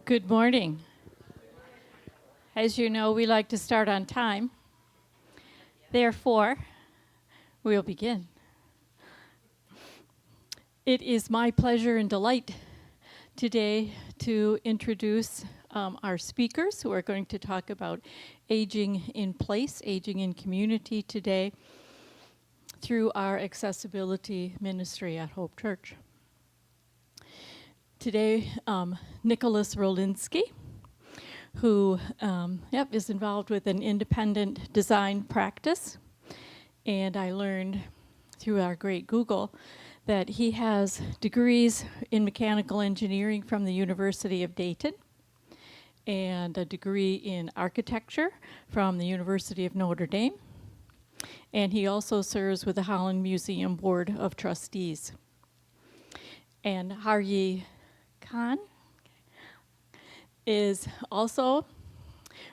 Good morning. As you know, we like to start on time. Therefore, we'll begin. It is my pleasure and delight today to introduce our speakers who are going to talk about aging in place, aging in community today through our accessibility ministry at Hope Church. Today, Nick Rolinski, who is involved with an independent design practice. And I learned through our great Google that he has degrees in mechanical engineering from the University of Dayton and a degree in architecture from the University of Notre Dame. And he also serves with the Holland Museum Board of Trustees. And Har Ye Kan is also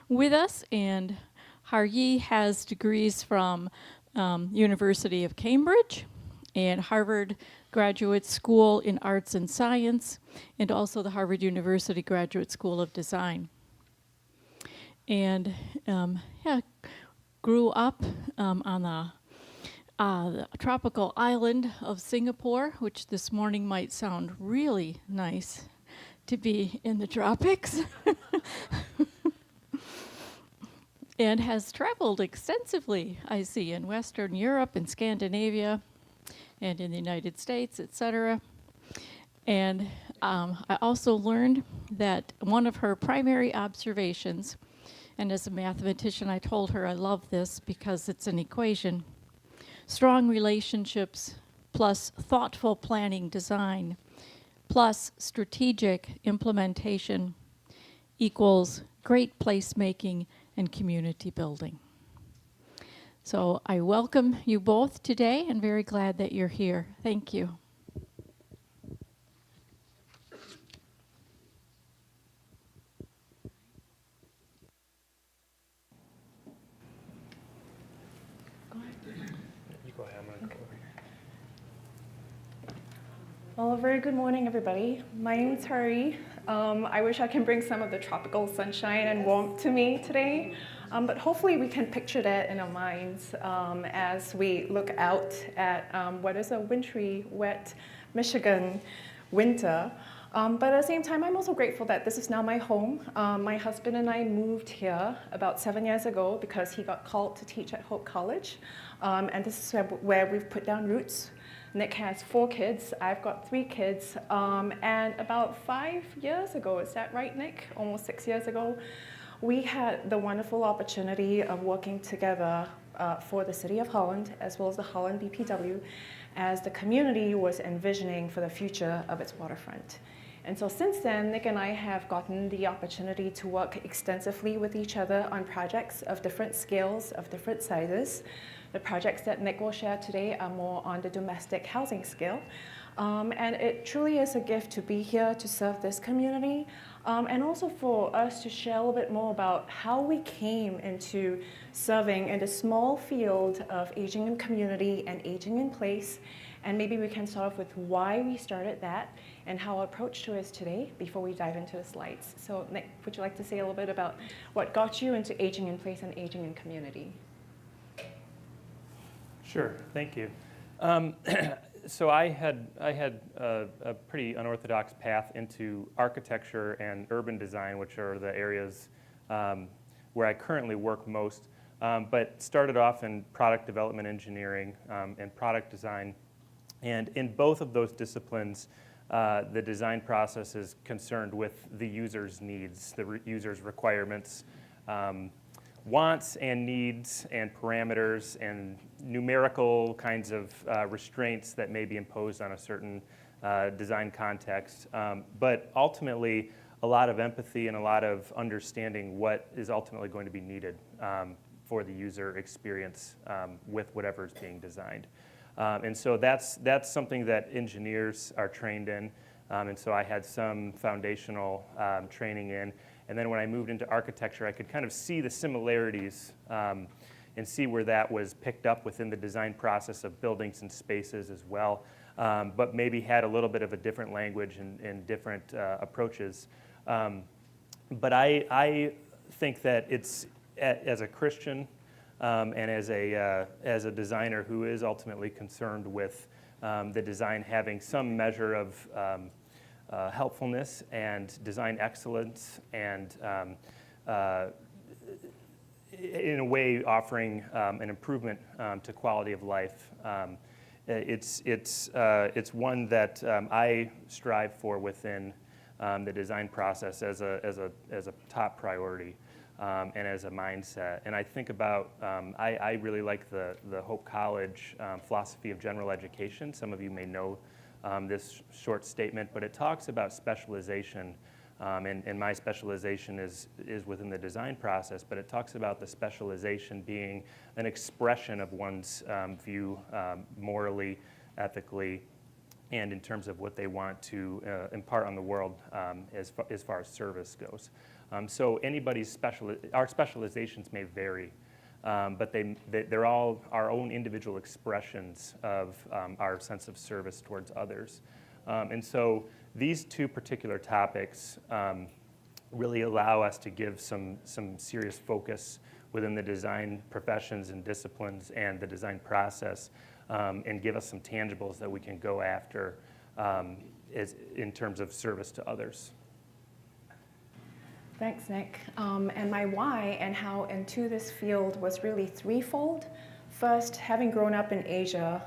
with us, and Har Ye has degrees from University of Cambridge and Harvard Graduate School in Arts and Science, and also the Harvard University Graduate School of Design. And grew up on the tropical island of Singapore, which this morning might sound really nice to be in the tropics. And has traveled extensively, I see, in Western Europe and Scandinavia and in the United States, etc. And I also learned that one of her primary observations, and as a mathematician I told her I love this because it's an equation, strong relationships plus thoughtful planning design plus strategic implementation equals great placemaking and community building. So I welcome you both today and very glad that you're here. Thank you. Well, a very good morning, everybody. My name is Har Ye. I wish I can bring some of the tropical sunshine and warmth to me today, but hopefully we can picture that in our minds as we look out at what is a wintry, wet Michigan winter. But at the same time, I'm also grateful that this is now my home. My husband and I moved here about 7 years ago because he got called to teach at Hope College, and this is where we've put down roots. Nick has 4 kids, I've got 3 kids, and about 5 years ago, is that right, Nick? Almost 6 years ago, we had the wonderful opportunity of working together for the City of Holland, as well as the Holland BPW, as the community was envisioning for the future of its waterfront. And so since then, Nick and I have gotten the opportunity to work extensively with each other on projects of different scales, of different sizes. The projects that Nick will share today are more on the domestic housing scale. And it truly is a gift to be here to serve this community, and also for us to share a little bit more about how we came into serving in the small field of aging in community and aging in place. And maybe we can start off with why we started that and how our approach to it is today before we dive into the slides. So Nick, would you like to say a little bit about what got you into aging in place and aging in community? Sure, thank you. So I had a pretty unorthodox path into architecture and urban design, which are the areas where I currently work most, but started off in product development engineering and product design. And in both of those disciplines, the design process is concerned with the user's needs, the user's requirements, wants and needs and parameters and numerical kinds of restraints that may be imposed on a certain design context. But ultimately, a lot of empathy and a lot of understanding what is ultimately going to be needed for the user experience with whatever is being designed. And so that's something that engineers are trained in. And so I had some foundational training in. And then when I moved into architecture, I could kind of see the similarities and see where that was picked up within the design process of buildings and spaces as well, but maybe had a little bit of a different language and different approaches. But I think that it's, as a Christian and as a designer who is ultimately concerned with the design having some measure of helpfulness and design excellence and in a way offering an improvement to quality of life. It's one that I strive for within the design process as a top priority and as a mindset. And I think about, I really like the Hope College philosophy of general education. Some of you may know this short statement, but it talks about specialization. And my specialization is within the design process, but it talks about the specialization being an expression of one's view morally, ethically, and in terms of what they want to impart on the world as far as service goes. So our specializations may vary, but they're all our own individual expressions of our sense of service towards others. And so these two particular topics really allow us to give some serious focus within the design professions and disciplines and the design process, and give us some tangibles that we can go after in terms of service to others. Thanks, Nick. And my why and how into this field was really threefold. First, having grown up in Asia,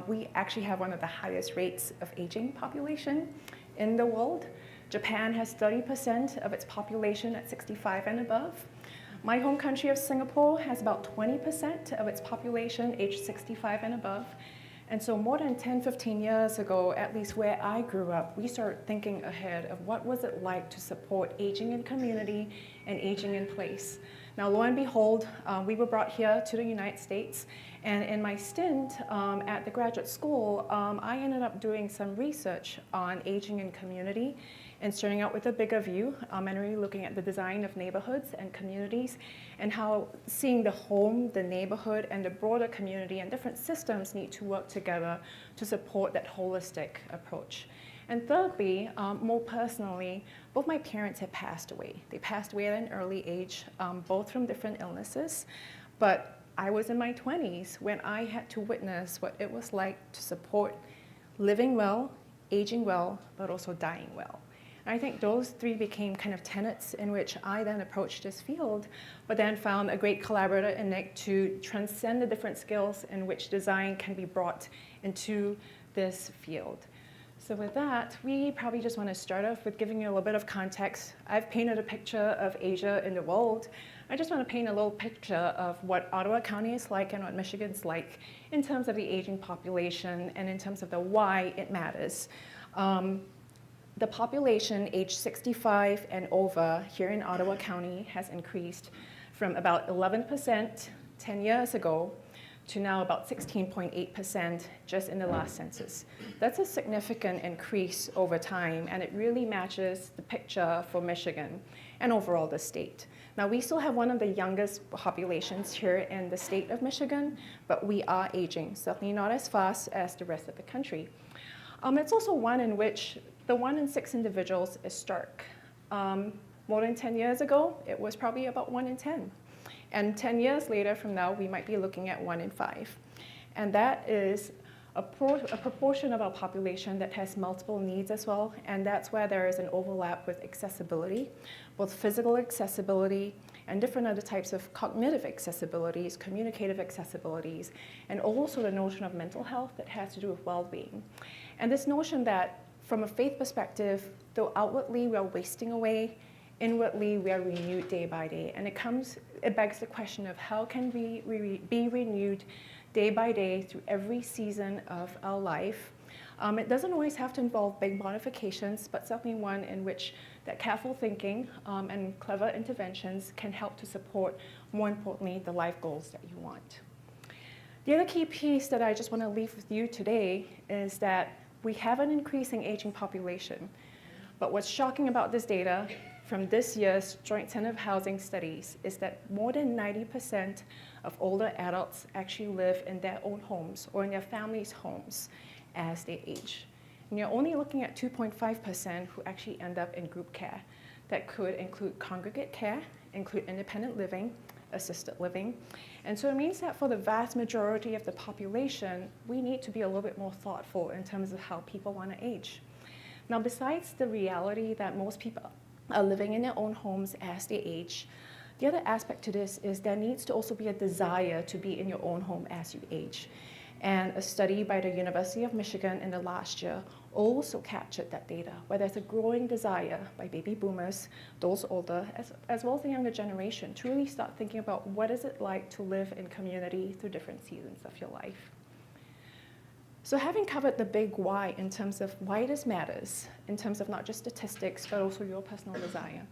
we actually have one of the highest rates of aging population in the world. Japan has 30% of its population at 65 and above. My home country of Singapore has about 20% of its population aged 65 and above. And so more than 10, 15 years ago, at least where I grew up, we started thinking ahead of what was it like to support aging in community and aging in place. Now, lo and behold, we were brought here to the United States, and in my stint at the graduate school, I ended up doing some research on aging in community and starting out with a bigger view and really looking at the design of neighborhoods and communities and how seeing the home, the neighborhood, and the broader community and different systems need to work together to support that holistic approach. And thirdly, more personally, both my parents had passed away. They passed away at an early age, both from different illnesses. But I was in my 20s when I had to witness what it was like to support living well, aging well, but also dying well. And I think those three became kind of tenets in which I then approached this field, but then found a great collaborator in Nick to transcend the different skills in which design can be brought into this field. So with that, we probably just want to start off with giving you a little bit of context. I've painted a picture of Asia in the world. I just want to paint a little picture of what Ottawa County is like and what Michigan's like in terms of the aging population and in terms of the why it matters. The population aged 65 and over here in Ottawa County has increased from about 11% 10 years ago to now about 16.8% just in the last census. That's a significant increase over time, and it really matches the picture for Michigan and overall the state. Now, we still have one of the youngest populations here in the state of Michigan, but we are aging, certainly not as fast as the rest of the country. It's also one in which the 1 in 6 individuals is stark. More than 10 years ago, it was probably about 1 in 10. And 10 years later from now, we might be looking at 1 in 5. And that is a proportion of our population that has multiple needs as well, and that's where there is an overlap with accessibility, both physical accessibility and different other types of cognitive accessibilities, communicative accessibilities, and also the notion of mental health that has to do with well-being. And this notion that from a faith perspective, though outwardly we are wasting away, inwardly we are renewed day by day. And it begs the question of how can we be renewed day by day through every season of our life. It doesn't always have to involve big modifications, but certainly one in which that careful thinking and clever interventions can help to support, more importantly, the life goals that you want. The other key piece that I just want to leave with you today is that we have an increasing aging population. But what's shocking about this data from this year's Joint Center of Housing Studies is that more than 90% of older adults actually live in their own homes or in their families' homes as they age. And you're only looking at 2.5% who actually end up in group care. that could include congregate care, include independent living, assisted living. And so it means that for the vast majority of the population, we need to be a little bit more thoughtful in terms of how people want to age. Now, besides the reality that most people are living in their own homes as they age, the other aspect to this is there needs to also be a desire to be in your own home as you age. And a study by the University of Michigan in the last year also captured that data, where there's a growing desire by baby boomers, those older, as well as the younger generation, to really start thinking about what is it like to live in community through different seasons of your life. So having covered the big why in terms of why this matters, in terms of not just statistics, but also your personal desire,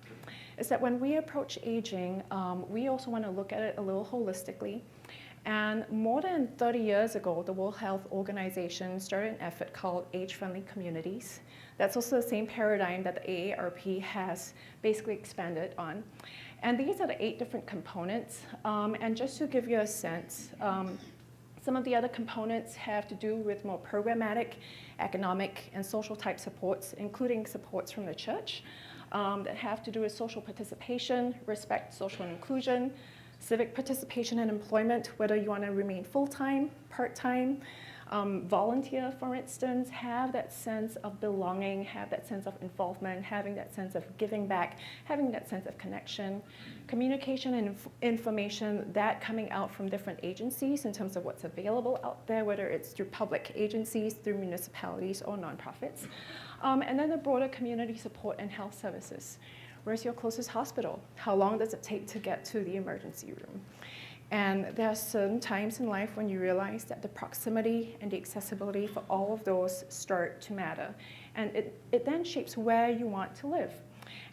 is that when we approach aging, we also want to look at it a little holistically. And more than 30 years ago, the World Health Organization started an effort called Age-Friendly Communities. That's also the same paradigm that the AARP has basically expanded on. And these are the 8 different components. And just to give you a sense, some of the other components have to do with more programmatic, economic, and social type supports, including supports from the church that have to do with social participation, respect, social inclusion, civic participation and employment, whether you want to remain full-time, part-time, volunteer, for instance, have that sense of belonging, have that sense of involvement, having that sense of giving back, having that sense of connection, communication and information, that coming out from different agencies in terms of what's available out there, whether it's through public agencies, through municipalities or nonprofits, and then the broader community support and health services. Where's your closest hospital? How long does it take to get to the emergency room? And there are certain times in life when you realize that the proximity and the accessibility for all of those start to matter. And it then shapes where you want to live.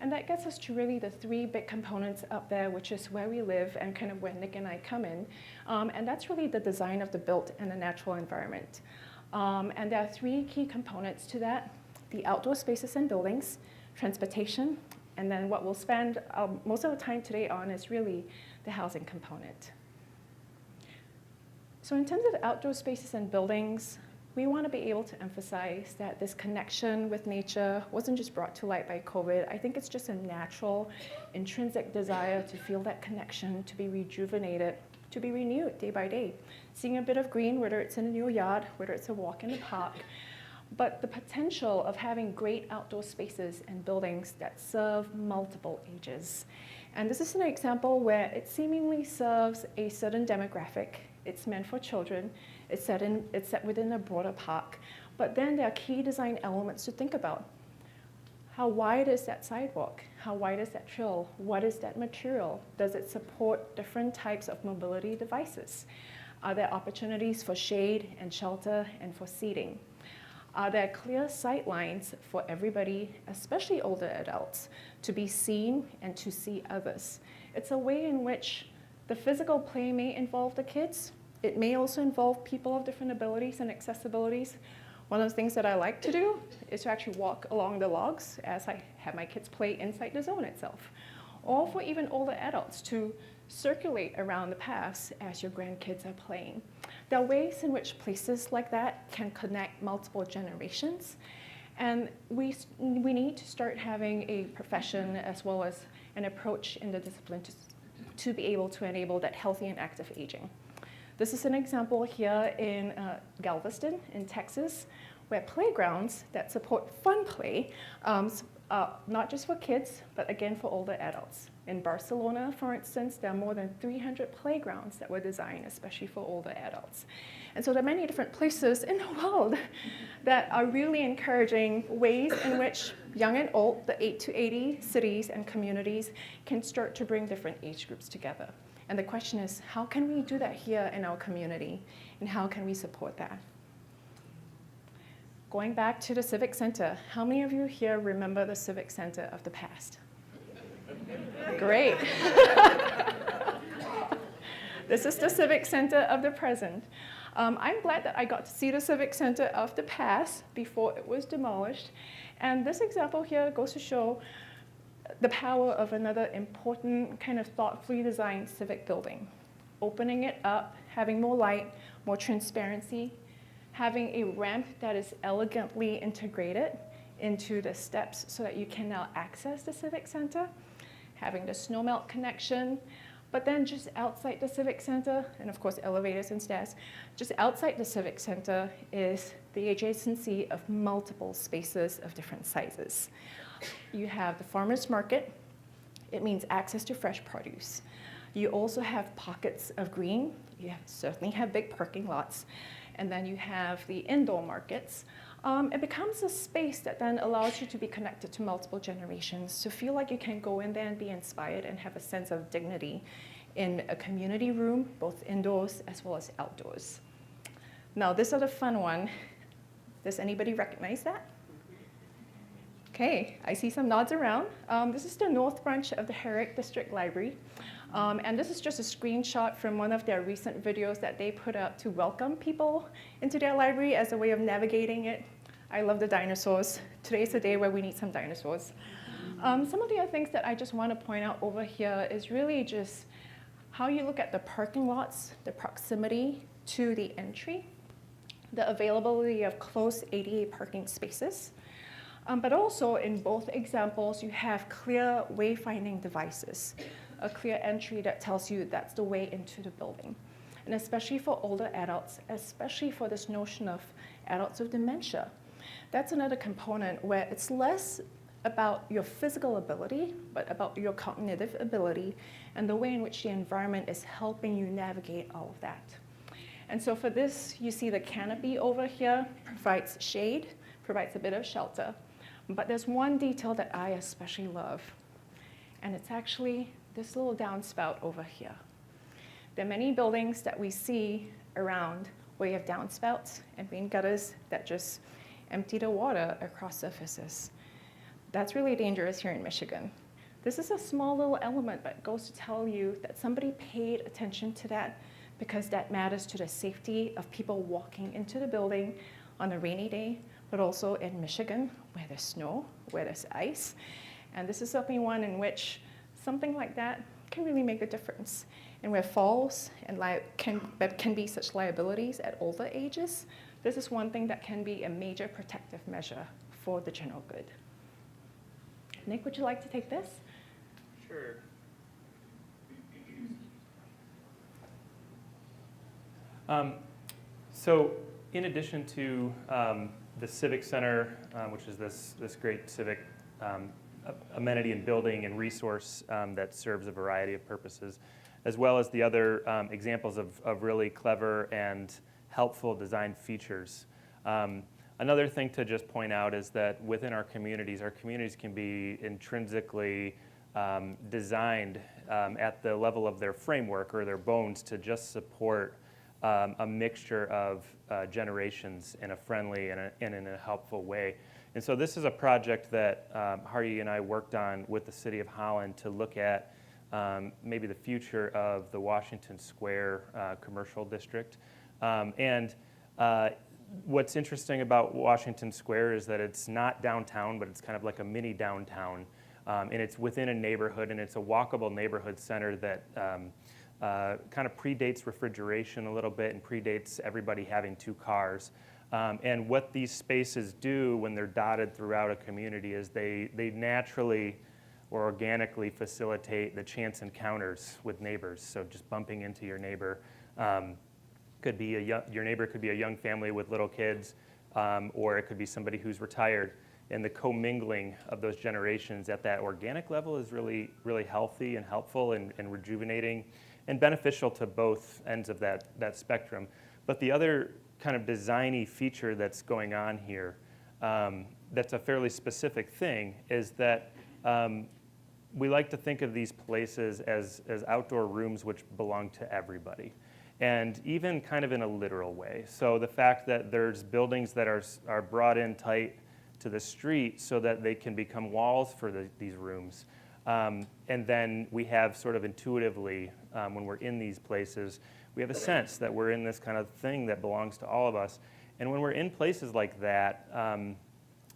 And that gets us to really the 3 big components up there, which is where we live and kind of where Nick and I come in. And that's really the design of the built and the natural environment. And there are 3 key components to that: the outdoor spaces and buildings, transportation, and then what we'll spend most of the time today on is really the housing component. So in terms of outdoor spaces and buildings, we want to be able to emphasize that this connection with nature wasn't just brought to light by COVID. I think it's just a natural, intrinsic desire to feel that connection, to be rejuvenated, to be renewed day by day. Seeing a bit of green, whether it's in your yard, whether it's a walk in the park, but the potential of having great outdoor spaces and buildings that serve multiple ages. And this is an example where it seemingly serves a certain demographic. It's meant for children. It's set within a broader park. But then there are key design elements to think about. How wide is that sidewalk? How wide is that trail? What is that material? Does it support different types of mobility devices? Are there opportunities for shade and shelter and for seating? Are there clear sight lines for everybody, especially older adults, to be seen and to see others? It's a way in which the physical play may involve the kids. It may also involve people of different abilities and accessibilities. One of the things that I like to do is to actually walk along the logs as I have my kids play inside the zone itself. Or for even older adults to circulate around the paths as your grandkids are playing. There are ways in which places like that can connect multiple generations. And we need to start having a profession as well as an approach in the discipline to be able to enable that healthy and active aging. This is an example here in Galveston in Texas, where playgrounds that support fun play, not just for kids, but again for older adults. In Barcelona, for instance, there are more than 300 playgrounds that were designed especially for older adults. And so there are many different places in the world that are really encouraging ways in which young and old, the 8 to 80 cities and communities, can start to bring different age groups together. And the question is, how can we do that here in our community? And how can we support that? Going back to the Civic Center, how many of you here remember the Civic Center of the past? Great. This is the Civic Center of the present. I'm glad that I got to see the Civic Center of the past before it was demolished. And this example here goes to show the power of another important kind of thoughtfully designed civic building. Opening it up, having more light, more transparency, having a ramp that is elegantly integrated into the steps so that you can now access the Civic Center, having the snowmelt connection. But then just outside the Civic Center, and of course elevators and stairs, just outside the Civic Center is the adjacency of multiple spaces of different sizes. You have the farmer's market. It means access to fresh produce. You also have pockets of green. You certainly have big parking lots. And then you have the indoor markets. It becomes a space that then allows you to be connected to multiple generations, to feel like you can go in there and be inspired and have a sense of dignity in a community room, both indoors as well as outdoors. Now, this is a fun one. Does anybody recognize that? Okay, I see some nods around. This is the North Branch of the Herrick District Library. And this is just a screenshot from one of their recent videos that they put up to welcome people into their library as a way of navigating it. I love the dinosaurs. Today's the day where we need some dinosaurs. Some of the other things that I just want to point out over here is really just how you look at the parking lots, the proximity to the entry, the availability of close ADA parking spaces. But also in both examples, you have clear wayfinding devices, a clear entry that tells you that's the way into the building. And especially for older adults, especially for this notion of adults with dementia, that's another component where it's less about your physical ability, but about your cognitive ability and the way in which the environment is helping you navigate all of that. And so for this, you see the canopy over here provides shade, provides a bit of shelter. But there's one detail that I especially love, and it's actually this little downspout over here. There are many buildings that we see around where you have downspouts and rain gutters that just empty the water across surfaces. That's really dangerous here in Michigan. This is a small little element that goes to tell you that somebody paid attention to that because that matters to the safety of people walking into the building on a rainy day, but also in Michigan where there's snow, where there's ice. And this is something one in which something like that can really make a difference. And where falls and can be such liabilities at older ages, this is one thing that can be a major protective measure for the general good. Nick, would you like to take this? Sure. So in addition to the Civic Center, which is this great civic amenity and building and resource that serves a variety of purposes, as well as the other examples of really clever and helpful design features. Another thing to just point out is that within our communities can be intrinsically designed at the level of their framework or their bones to just support a mixture of generations in a friendly and in a helpful way. And so this is a project that Har Ye and I worked on with the City of Holland to look at maybe the future of the Washington Square commercial district. What's interesting about Washington Square is that it's not downtown, but it's kind of like a mini downtown. And it's within a neighborhood, and it's a walkable neighborhood center that kind of predates refrigeration a little bit and predates everybody having two cars. And what these spaces do when they're dotted throughout a community is they naturally or organically facilitate the chance encounters with neighbors. So just bumping into your neighbor. Could be your neighbor could be a young family with little kids, or it could be somebody who's retired. And the commingling of those generations at that organic level is really, really healthy and helpful and rejuvenating and beneficial to both ends of that spectrum. But the other kind of designy feature that's going on here, that's a fairly specific thing, is that we like to think of these places as outdoor rooms which belong to everybody. And even kind of in a literal way. So the fact that there's buildings that are brought in tight to the street so that they can become walls for these rooms. And then we have sort of intuitively, when we're in these places, we have a sense that we're in this kind of thing that belongs to all of us. And when we're in places like that,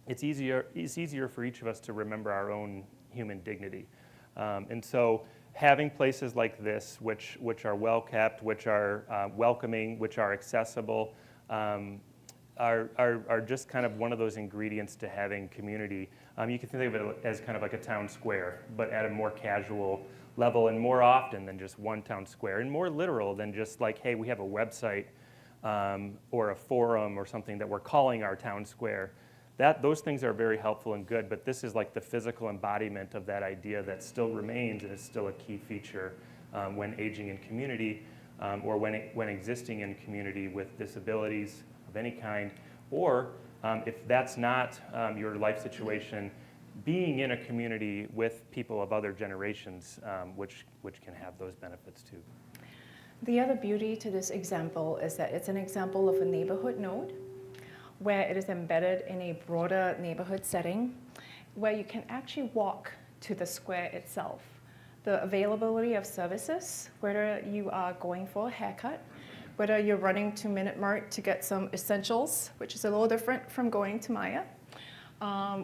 it's easier for each of us to remember our own human dignity. And so having places like this, which are well kept, which are welcoming, which are accessible, are just kind of one of those ingredients to having community. You can think of it as kind of like a town square, but at a more casual level and more often than just one town square, and more literal than just like, hey, we have a website or a forum or something that we're calling our town square. Those things are very helpful and good, but this is like the physical embodiment of that idea that still remains and is still a key feature when aging in community or when existing in community with disabilities of any kind, or if that's not your life situation, being in a community with people of other generations, which can have those benefits too. The other beauty to this example is that it's an example of a neighborhood node where it is embedded in a broader neighborhood setting where you can actually walk to the square itself. The availability of services, whether you are going for a haircut, whether you're running to Minute Mart to get some essentials, which is a little different from going to Maya,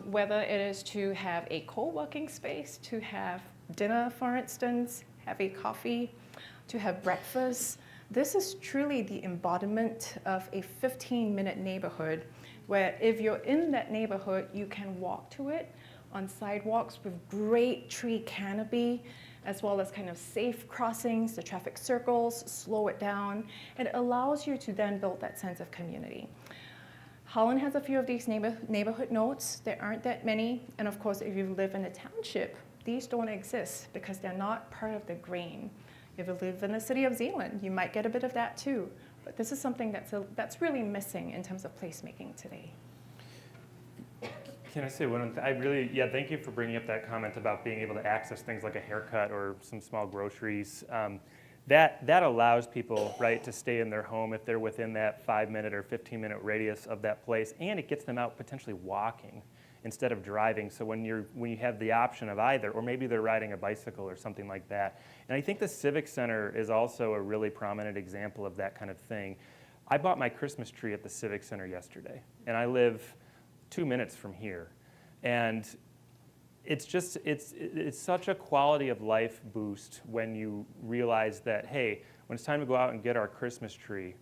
whether it is to have a co-working space, to have dinner, for instance, have a coffee, to have breakfast. This is truly the embodiment of a 15-minute neighborhood where if you're in that neighborhood, you can walk to it on sidewalks with great tree canopy, as well as kind of safe crossings, the traffic circles, slow it down. It allows you to then build that sense of community. Holland has a few of these neighborhood nodes. There aren't that many. And of course, if you live in a township, these don't exist because they're not part of the grain. If you live in the city of Zealand, you might get a bit of that too. But this is something that's really missing in terms of placemaking today. Can I say one thing? Thank you for bringing up that comment about being able to access things like a haircut or some small groceries. That allows people, right, to stay in their home if they're within that 5-minute or 15-minute radius of that place, and it gets them out potentially walking instead of driving. So when you have the option of either, or maybe they're riding a bicycle or something like that. And I think the Civic Center is also a really prominent example of that kind of thing. I bought my Christmas tree at the Civic Center yesterday, and I live 2 minutes from here. And it's such a quality of life boost when you realize that, hey, when it's time to go out and get our Christmas tree,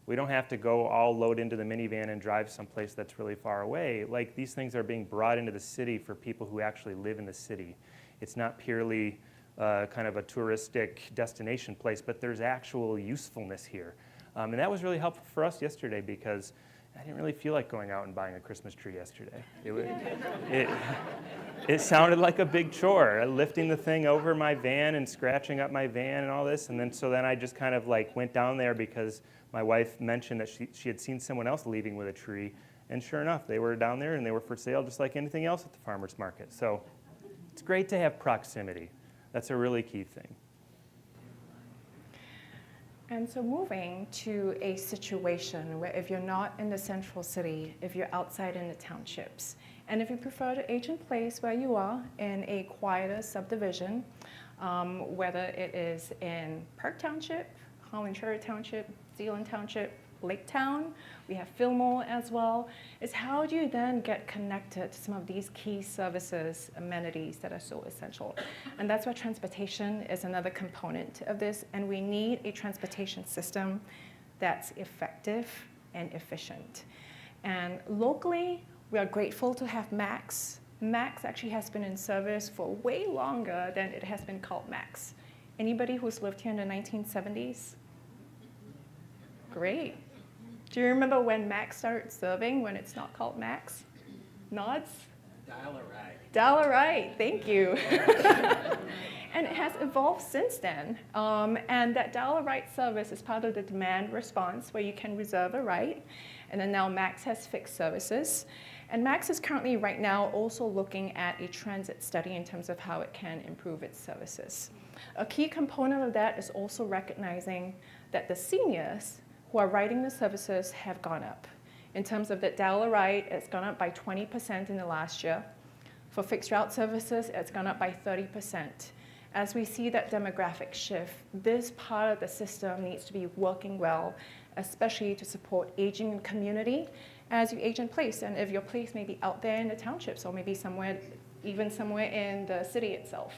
we don't have to go all load into the minivan and drive someplace that's really far away. Like, these things are being brought into the city for people who actually live in the city. It's not purely kind of a touristic destination place, but there's actual usefulness here. And that was really helpful for us yesterday because I didn't really feel like going out and buying a Christmas tree yesterday. It sounded like a big chore, lifting the thing over my van and scratching up my van and all this. And then I just kind of like went down there because my wife mentioned that she had seen someone else leaving with a tree. And sure enough, they were down there and they were for sale just like anything else at the farmer's market. So it's great to have proximity. That's a really key thing. And so moving to a situation where if you're not in the central city, if you're outside in the townships, and if you prefer to age in place where you are in a quieter subdivision, whether it is in Park Township, Holland Cherry Township, Zealand Township, Lake Town, we have Fillmore as well, is how do you then get connected to some of these key services, amenities that are so essential? And that's where transportation is another component of this, and we need a transportation system that's effective and efficient. And locally, we are grateful to have MAX. MAX actually has been in service for way longer than it has been called MAX. Anybody who's lived here in the 1970s? Great. Do you remember when Max started serving, when it's not called Max? Nods? Dial-A-Ride. Dial-A-Ride, thank you. And it has evolved since then. And that Dial-A-Ride service is part of the demand response where you can reserve a ride. And then now Max has fixed services. And Max is currently right now also looking at a transit study in terms of how it can improve its services. A key component of that is also recognizing that the seniors who are riding the services have gone up. In terms of that Dial-A-Ride, it's gone up by 20% in the last year. For fixed route services, it's gone up by 30%. As we see that demographic shift, this part of the system needs to be working well, especially to support aging in community as you age in place. And if your place may be out there in the townships or maybe somewhere in the city itself.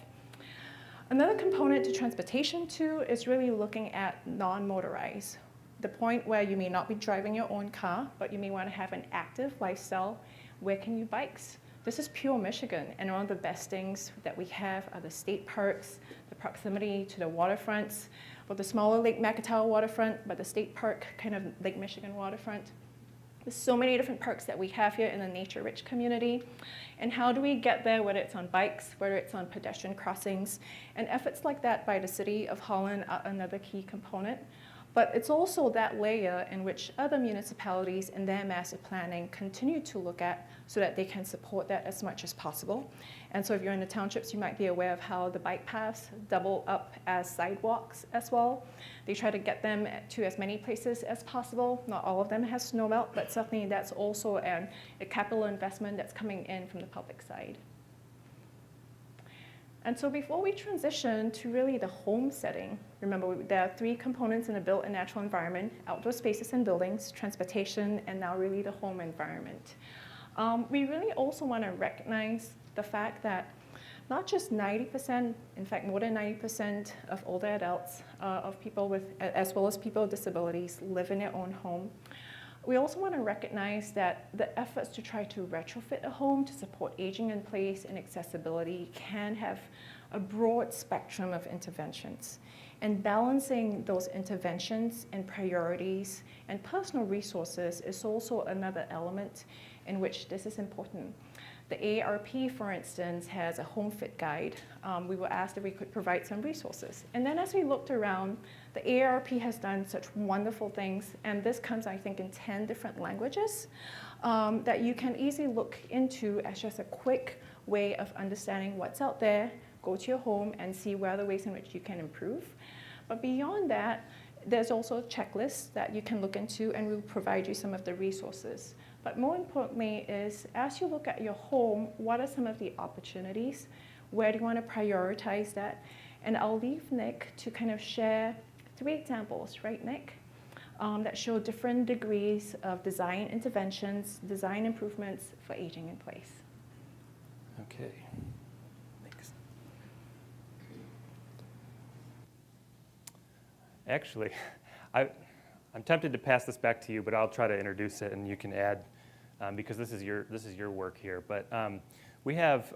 Another component to transportation too is really looking at non-motorized. the point where you may not be driving your own car, but you may want to have an active lifestyle, where can you bikes? This is pure Michigan, and one of the best things that we have are the state parks, the proximity to the waterfronts, or the smaller Lake Macatawa waterfront, but the state park kind of Lake Michigan waterfront. There's so many different parks that we have here in a nature-rich community. And how do we get there, whether it's on bikes, whether it's on pedestrian crossings? And efforts like that by the City of Holland are another key component. But it's also that layer in which other municipalities in their master planning continue to look at so that they can support that as much as possible. And so if you're in the townships, you might be aware of how the bike paths double up as sidewalks as well. They try to get them to as many places as possible. Not all of them has snow melt, but certainly that's also a capital investment that's coming in from the public side. And so before we transition to really the home setting, remember there are three components in a built and natural environment: outdoor spaces and buildings, transportation, and now really the home environment. We really also want to recognize the fact that not just 90%, in fact more than 90% of older adults, of people with, as well as people with disabilities, live in their own home. We also want to recognize that the efforts to try to retrofit a home to support aging in place and accessibility can have a broad spectrum of interventions. And balancing those interventions and priorities and personal resources is also another element in which this is important. The AARP, for instance, has a home fit guide. We were asked if we could provide some resources. And then as we looked around, the AARP has done such wonderful things, and this comes, I think, in 10 different languages, that you can easily look into as just a quick way of understanding what's out there, go to your home and see where are the ways in which you can improve. But beyond that, there's also checklists that you can look into, and we'll provide you some of the resources. But more importantly is, as you look at your home, what are some of the opportunities? Where do you want to prioritize that? And I'll leave Nick to kind of share 3 examples, right, Nick? That show different degrees of design interventions, design improvements for aging in place. Okay. Thanks. Actually, I'm tempted to pass this back to you, but I'll try to introduce it, and you can add, because this is your work here. But we have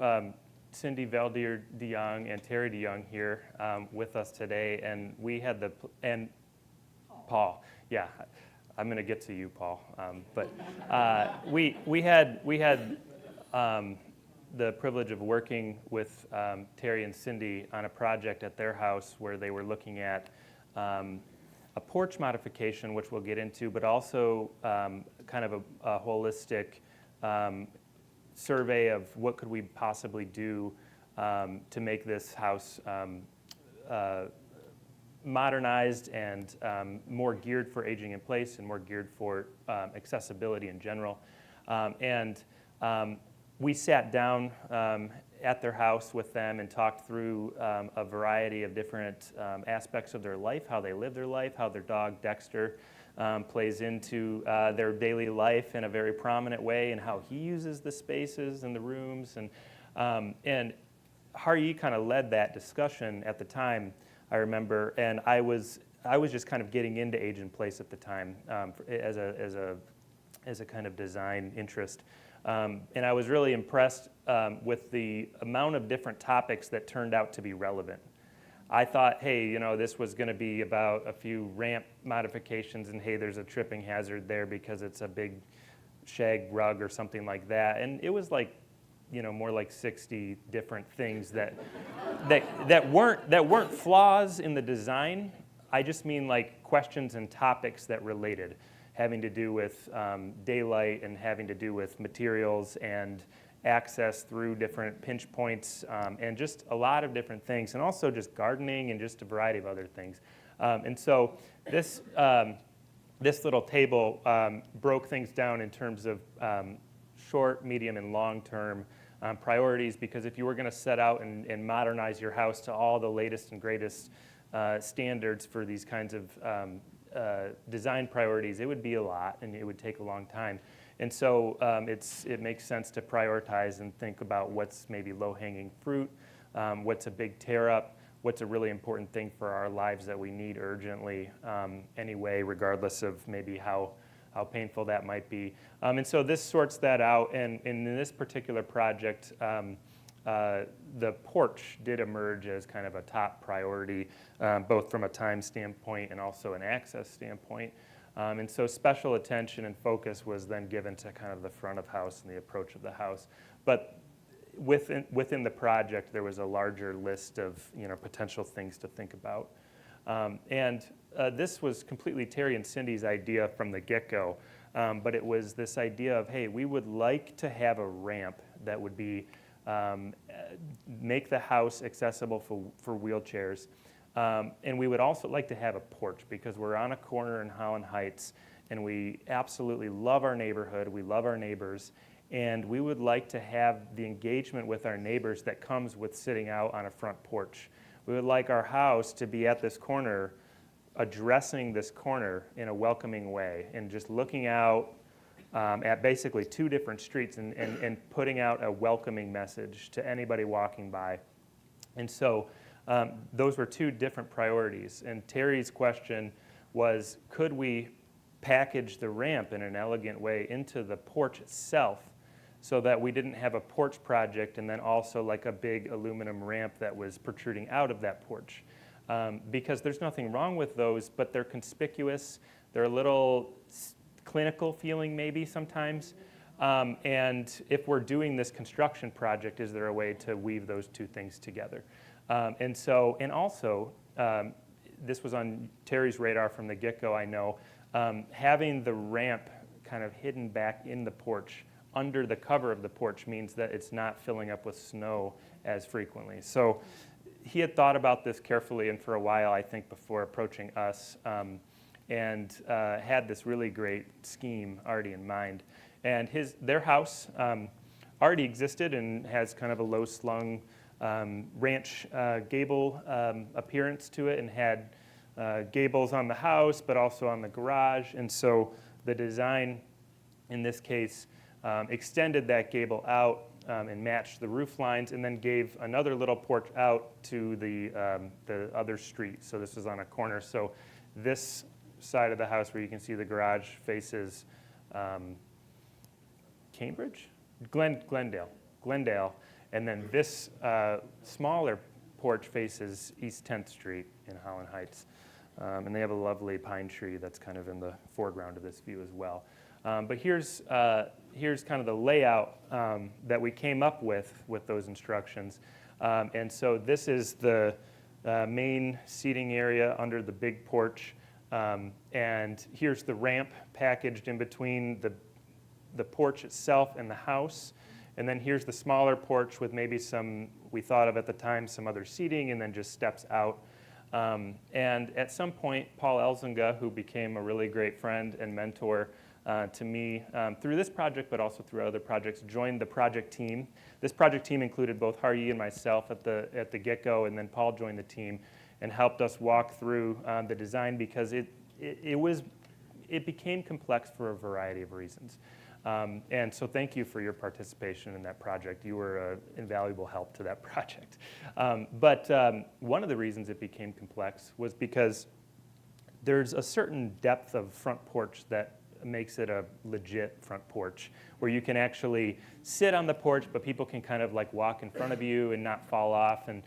Cindy Valdir DeYoung and Terry DeYoung here with us today, and we had and Paul. Yeah, I'm going to get to you, Paul. But we had the privilege of working with Terry and Cindy on a project at their house where they were looking at a porch modification, which we'll get into, but also kind of a holistic survey of what could we possibly do to make this house modernized and more geared for aging in place and more geared for accessibility in general. And we sat down at their house with them and talked through a variety of different aspects of their life, how they live their life, how their dog Dexter plays into their daily life in a very prominent way, and how he uses the spaces and the rooms. And Har Ye kind of led that discussion at the time, I remember, and I was just kind of getting into age in place at the time as a kind of design interest. And I was really impressed with the amount of different topics that turned out to be relevant. I thought, hey, this was going to be about a few ramp modifications, and hey, there's a tripping hazard there because it's a big shag rug or something like that. And it was like, more like 60 different things that weren't flaws in the design. I just mean like questions and topics that related, having to do with daylight and having to do with materials and access through different pinch points and just a lot of different things, and also just gardening and just a variety of other things. And so this little table broke things down in terms of short, medium, and long-term priorities, because if you were going to set out and modernize your house to all the latest and greatest standards for these kinds of design priorities, it would be a lot and it would take a long time. And so it makes sense to prioritize and think about what's maybe low-hanging fruit, what's a big tear-up, what's a really important thing for our lives that we need urgently anyway, regardless of maybe how painful that might be. And so this sorts that out, and in this particular project, the porch did emerge as kind of a top priority, both from a time standpoint and also an access standpoint. And so special attention and focus was then given to kind of the front of house and the approach of the house. But within the project, there was a larger list of potential things to think about. And this was completely Terry and Cindy's idea from the get-go. But it was this idea of, hey, we would like to have a ramp that would be make the house accessible for wheelchairs. And we would also like to have a porch because we're on a corner in Holland Heights and we absolutely love our neighborhood, we love our neighbors, and we would like to have the engagement with our neighbors that comes with sitting out on a front porch. We would like our house to be at this corner, addressing this corner in a welcoming way and just looking out at basically two different streets and putting out a welcoming message to anybody walking by. And so those were two different priorities. And Terry's question was, could we package the ramp in an elegant way into the porch itself so that we didn't have a porch project and then also like a big aluminum ramp that was protruding out of that porch? Because there's nothing wrong with those, but they're conspicuous. They're a little clinical feeling maybe sometimes. And if we're doing this construction project, is there a way to weave those two things together? And also, this was on Terry's radar from the get-go, I know, having the ramp kind of hidden back in the porch under the cover of the porch means that it's not filling up with snow as frequently. So he had thought about this carefully and for a while, I think, before approaching us, and had this really great scheme already in mind. And their house already existed and has kind of a low-slung ranch gable appearance to it, and had gables on the house, but also on the garage. And so the design, in this case, extended that gable out and matched the roof lines, and then gave another little porch out to the other street. So this is on a corner. So this side of the house where you can see the garage faces Cambridge? Glendale. And then this smaller porch faces East 10th Street in Holland Heights. And they have a lovely pine tree that's kind of in the foreground of this view as well. But here's kind of the layout that we came up with those instructions. And so this is the main seating area under the big porch. And here's the ramp packaged in between the porch itself and the house. And then here's the smaller porch with maybe some, we thought of at the time, some other seating, and then just steps out. And at some point, Paul Elzinga, who became a really great friend and mentor to me through this project, but also through other projects, joined the project team. This project team included both Har Ye and myself at the get-go, and then Paul joined the team and helped us walk through the design because it became complex for a variety of reasons. And so thank you for your participation in that project. You were an invaluable help to that project. But one of the reasons it became complex was because there's a certain depth of front porch that makes it a legit front porch, where you can actually sit on the porch, but people can kind of like walk in front of you and not fall off. And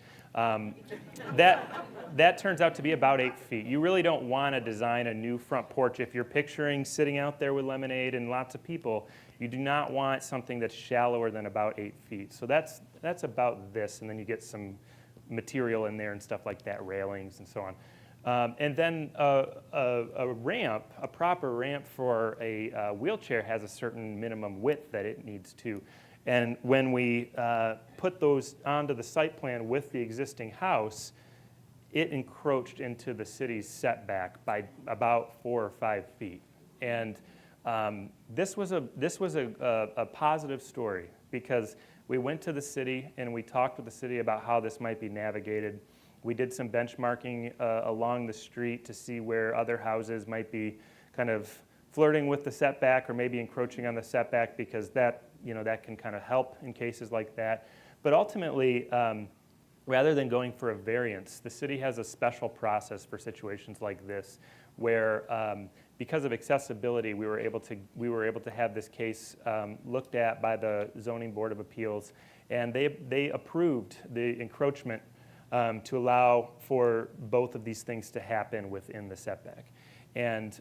that turns out to be about 8 feet. You really don't want to design a new front porch. If you're picturing sitting out there with lemonade and lots of people, you do not want something that's shallower than about 8 feet. So that's about this, and then you get some material in there and stuff like that, railings and so on. And then a ramp, a proper ramp for a wheelchair has a certain minimum width that it needs to. And when we put those onto the site plan with the existing house, it encroached into the city's setback by about 4 or 5 feet. And this was a positive story because we went to the city and we talked with the city about how this might be navigated. We did some benchmarking along the street to see where other houses might be kind of flirting with the setback or maybe encroaching on the setback, because that can kind of help in cases like that. But ultimately, rather than going for a variance, the city has a special process for situations like this where because of accessibility, we were able to have this case looked at by the Zoning Board of Appeals, and they approved the encroachment to allow for both of these things to happen within the setback. And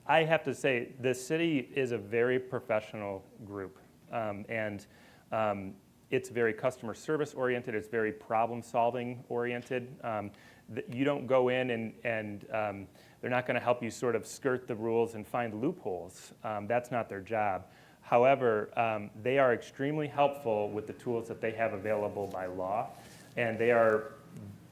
I have to say, the city is a very professional group, and it's very customer service oriented. It's very problem solving oriented. You don't go in and they're not going to help you sort of skirt the rules and find loopholes. That's not their job. However, they are extremely helpful with the tools that they have available by law, and they are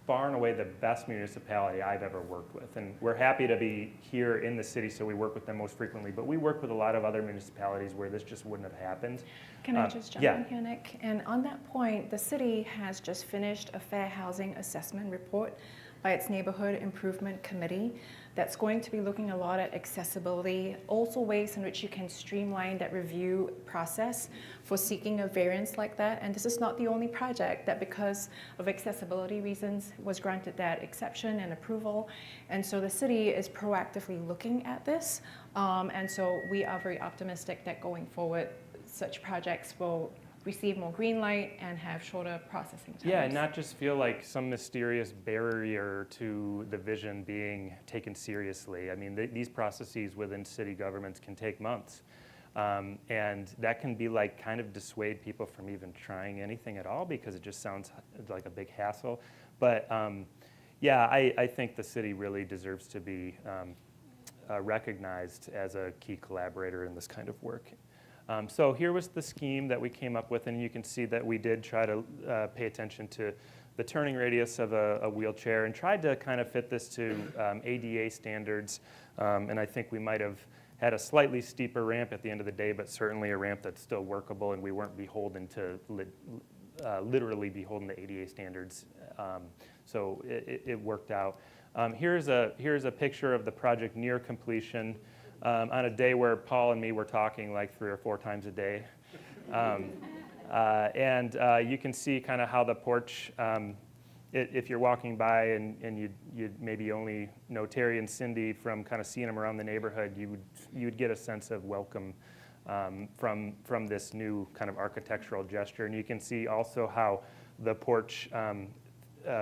far and away the best municipality I've ever worked with. And we're happy to be here in the city, so we work with them most frequently, but we work with a lot of other municipalities where this just wouldn't have happened. Can I just jump in here, Nick? And on that point, the city has just finished a fair housing assessment report by its Neighborhood Improvement Committee that's going to be looking a lot at accessibility, also ways in which you can streamline that review process for seeking a variance like that. And this is not the only project that, because of accessibility reasons, was granted that exception and approval. And so the city is proactively looking at this. And so we are very optimistic that going forward, such projects will receive more green light and have shorter processing times. Yeah, and not just feel like some mysterious barrier to the vision being taken seriously. I mean, these processes within city governments can take months. And that can be like kind of dissuade people from even trying anything at all because it just sounds like a big hassle. But yeah, I think the city really deserves to be recognized as a key collaborator in this kind of work. So here was the scheme that we came up with, and you can see that we did try to pay attention to the turning radius of a wheelchair and tried to kind of fit this to ADA standards. And I think we might have had a slightly steeper ramp at the end of the day, but certainly a ramp that's still workable, and we weren't beholden to literally beholden to ADA standards. So it worked out. Here's a picture of the project near completion. On a day where Paul and me were talking like 3 or 4 times a day. And you can see kind of how the porch, if you're walking by and you maybe only know Terry and Cindy from kind of seeing them around the neighborhood, you'd get a sense of welcome from this new kind of architectural gesture. And you can see also how the porch,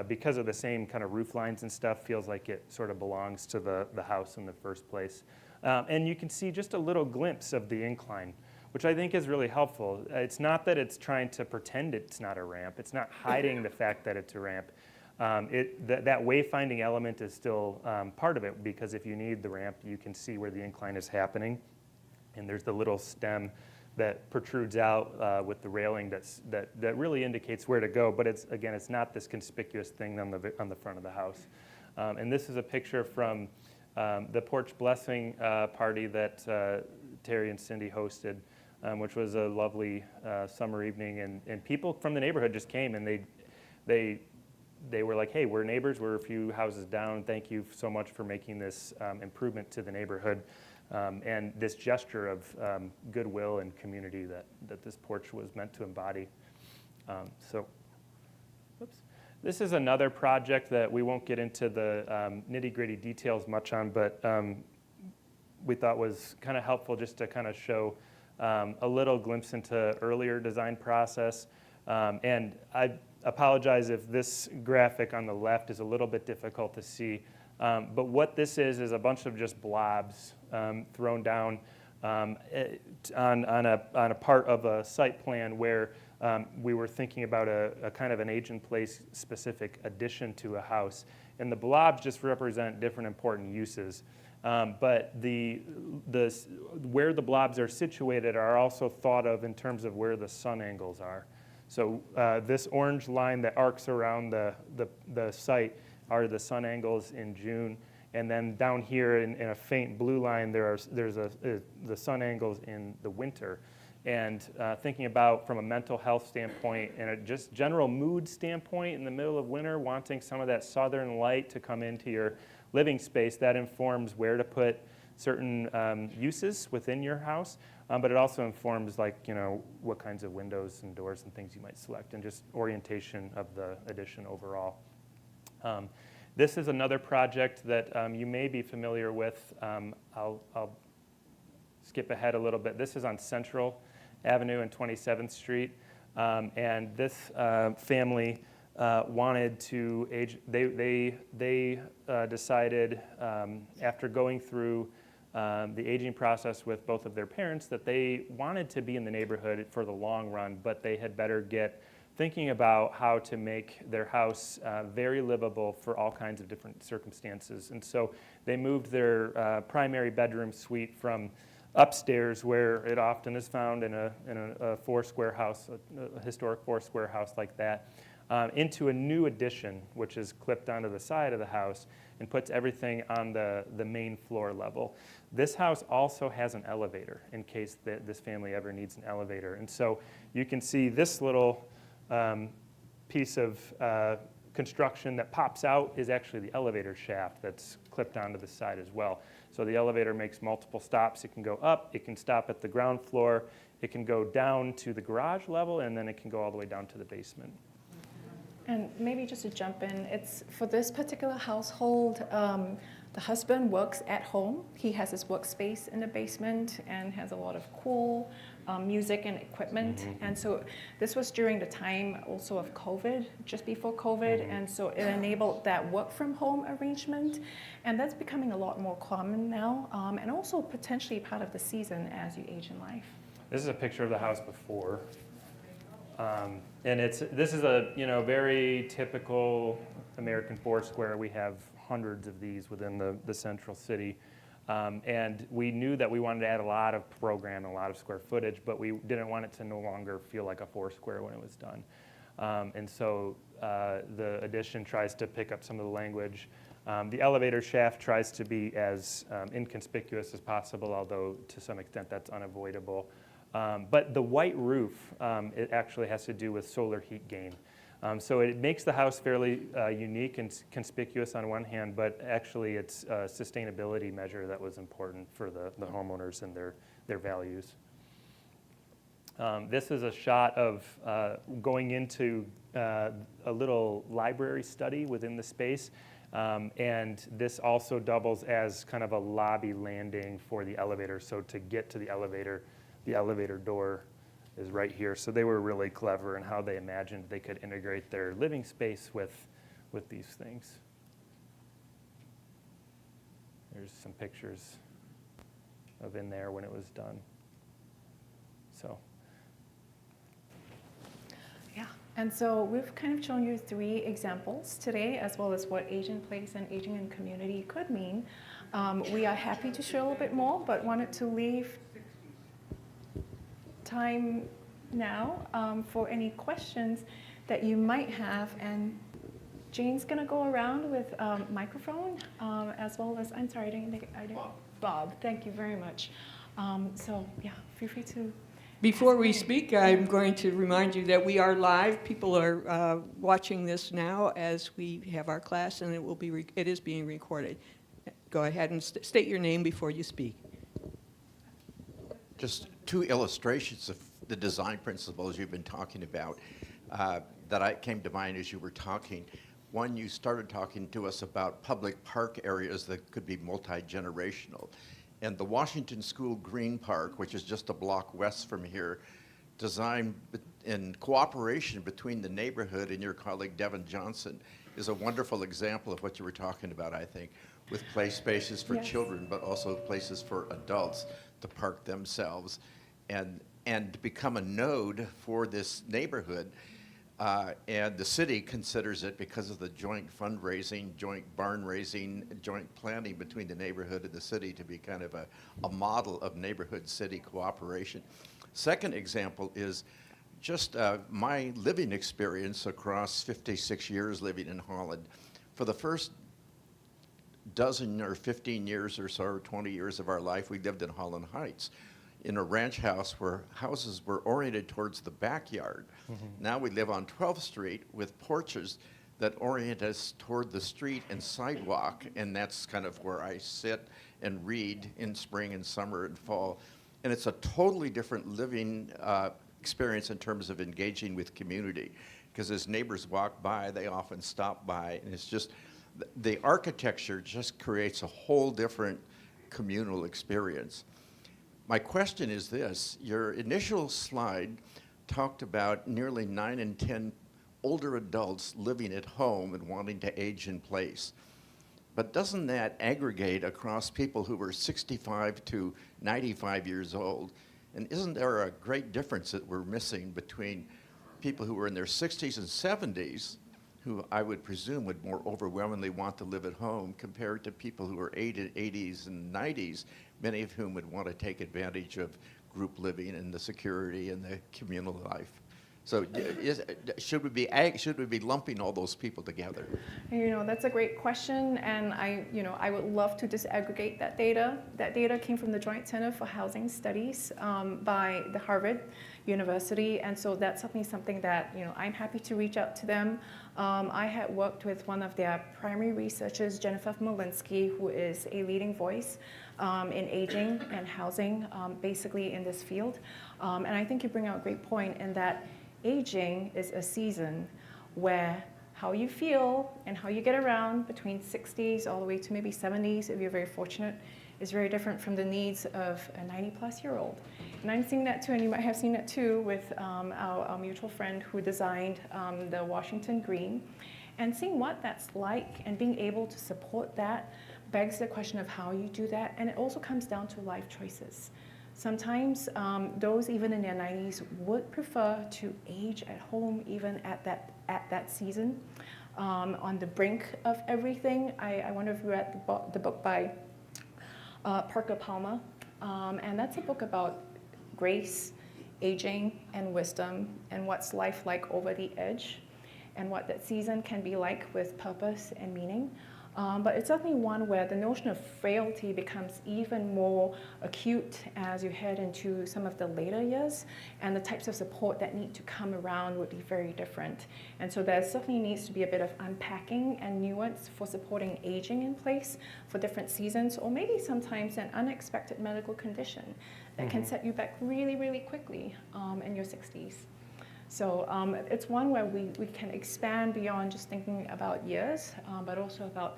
because of the same kind of roof lines and stuff, feels like it sort of belongs to the house in the first place. And you can see just a little glimpse of the incline, which I think is really helpful. It's not that it's trying to pretend it's not a ramp. It's not hiding the fact that it's a ramp. That wayfinding element is still part of it, because if you need the ramp, you can see where the incline is happening. And there's the little stem that protrudes out with the railing that really indicates where to go. But it's not this conspicuous thing on the front of the house. And this is a picture from the porch blessing party that Terry and Cindy hosted, which was a lovely summer evening, and people from the neighborhood just came, and they were like, hey, we're neighbors, we're a few houses down, thank you so much for making this improvement to the neighborhood, and this gesture of goodwill and community that this porch was meant to embody. This is another project that we won't get into the nitty-gritty details much on, but we thought was kind of helpful just to kind of show a little glimpse into earlier design process. And I apologize if this graphic on the left is a little bit difficult to see, but what this is a bunch of just blobs thrown down on a part of a site plan where we were thinking about a kind of an age-in-place specific addition to a house. And the blobs just represent different important uses. But where the blobs are situated are also thought of in terms of where the sun angles are. So this orange line that arcs around the site are the sun angles in June. And then down here in a faint blue line, there's the sun angles in the winter. And thinking about from a mental health standpoint and a just general mood standpoint in the middle of winter, wanting some of that southern light to come into your living space, that informs where to put certain uses within your house, but it also informs like, what kinds of windows and doors and things you might select, and just orientation of the addition overall. This is another project that you may be familiar with. I'll skip ahead a little bit. This is on Central Avenue and 27th Street, and this family wanted to age. They decided after going through the aging process with both of their parents that they wanted to be in the neighborhood for the long run, but they had better get thinking about how to make their house very livable for all kinds of different circumstances. And so they moved their primary bedroom suite from upstairs, where it often is found in a four-square house, a historic four-square house like that, into a new addition, which is clipped onto the side of the house and puts everything on the main floor level. This house also has an elevator in case this family ever needs an elevator. And so you can see this little piece of construction that pops out is actually the elevator shaft that's clipped onto the side as well. So the elevator makes multiple stops. It can go up, it can stop at the ground floor, it can go down to the garage level, and then it can go all the way down to the basement. And maybe just to jump in, it's for this particular household, the husband works at home. He has his workspace in the basement and has a lot of cool music and equipment. Mm-hmm. And so this was during the time also of COVID, just before COVID. Mm-hmm. And so it enabled that work from home arrangement. And that's becoming a lot more common now, and also potentially part of the season as you age in life. This is a picture of the house before. And this is a very typical American four-square. We have hundreds of these within the central city. And we knew that we wanted to add a lot of program, a lot of square footage, but we didn't want it to no longer feel like a four-square when it was done. And so the addition tries to pick up some of the language. The elevator shaft tries to be as inconspicuous as possible, although to some extent that's unavoidable. But the white roof, it actually has to do with solar heat gain. So it makes the house fairly unique and conspicuous on one hand, but actually it's a sustainability measure that was important for the homeowners and their values. This is a shot of going into a little library study within the space. And this also doubles as kind of a lobby landing for the elevator. So to get to the elevator door is right here. So they were really clever in how they imagined they could integrate their living space with these things. There's some pictures of in there when it was done. So. Yeah, and so we've kind of shown you 3 examples today, as well as what aging in place and aging in community could mean. We are happy to share a little bit more, but wanted to leave time now for any questions that you might have. And Jane's going to go around with microphone, as well as, I'm sorry, I didn't Bob, thank you very much. So yeah, feel free to. Before we speak, I'm going to remind you that we are live. People are watching this now as we have our class, and it is being recorded. Go ahead and state your name before you speak. Just 2 illustrations of the design principles you've been talking about that came to mind as you were talking. One, you started talking to us about public park areas that could be multi-generational. And the Washington School Green Park, which is just a block west from here, designed in cooperation between the neighborhood and your colleague Devin Johnson, is a wonderful example of what you were talking about, I think, with play spaces for Yes. children, but also places for adults to park themselves and to become a node for this neighborhood. And the city considers it, because of the joint fundraising, joint barn raising, joint planning between the neighborhood and the city, to be kind of a model of neighborhood-city cooperation. Second example is just my living experience across 56 years living in Holland. For the first dozen or 15 years or so, or 20 years of our life, we lived in Holland Heights, in a ranch house where houses were oriented towards the backyard. Mm-hmm. Now we live on 12th Street with porches that orient us toward the street and sidewalk, and that's kind of where I sit and read in spring and summer and fall. And it's a totally different living experience in terms of engaging with community. Because as neighbors walk by, they often stop by. And it's just, the architecture just creates a whole different communal experience. My question is this: your initial slide talked about nearly 9 in 10 older adults living at home and wanting to age in place. But doesn't that aggregate across people who were 65 to 95 years old? And isn't there a great difference that we're missing between people who were in their 60s and 70s, who I would presume would more overwhelmingly want to live at home, compared to people who are 80s and 90s, many of whom would want to take advantage of group living and the security and the communal life? So should we be lumping all those people together? That's a great question, and I would love to disaggregate that data. That data came from the Joint Center for Housing Studies by the Harvard University, and so that's something that I'm happy to reach out to them. I had worked with one of their primary researchers, Jennifer Molinsky, who is a leading voice in aging and housing, basically in this field. And I think you bring out a great point in that aging is a season where how you feel and how you get around between 60s all the way to maybe 70s, if you're very fortunate, is very different from the needs of a 90-plus-year-old. And I'm seeing that too, and you might have seen it too with our mutual friend who designed the Washington Green. And seeing what that's like and being able to support that begs the question of how you do that. And it also comes down to life choices. Sometimes those even in their 90s would prefer to age at home even at that season. On the brink of everything, I wonder if you read the book by Parker Palmer. And that's a book about grace, aging, and wisdom, and what's life like over the edge, and what that season can be like with purpose and meaning. But it's certainly one where the notion of frailty becomes even more acute as you head into some of the later years, and the types of support that need to come around would be very different. And so there certainly needs to be a bit of unpacking and nuance for supporting aging in place for different seasons, or maybe sometimes an unexpected medical condition that can set you back really, really quickly in your 60s. So it's one where we can expand beyond just thinking about years, but also about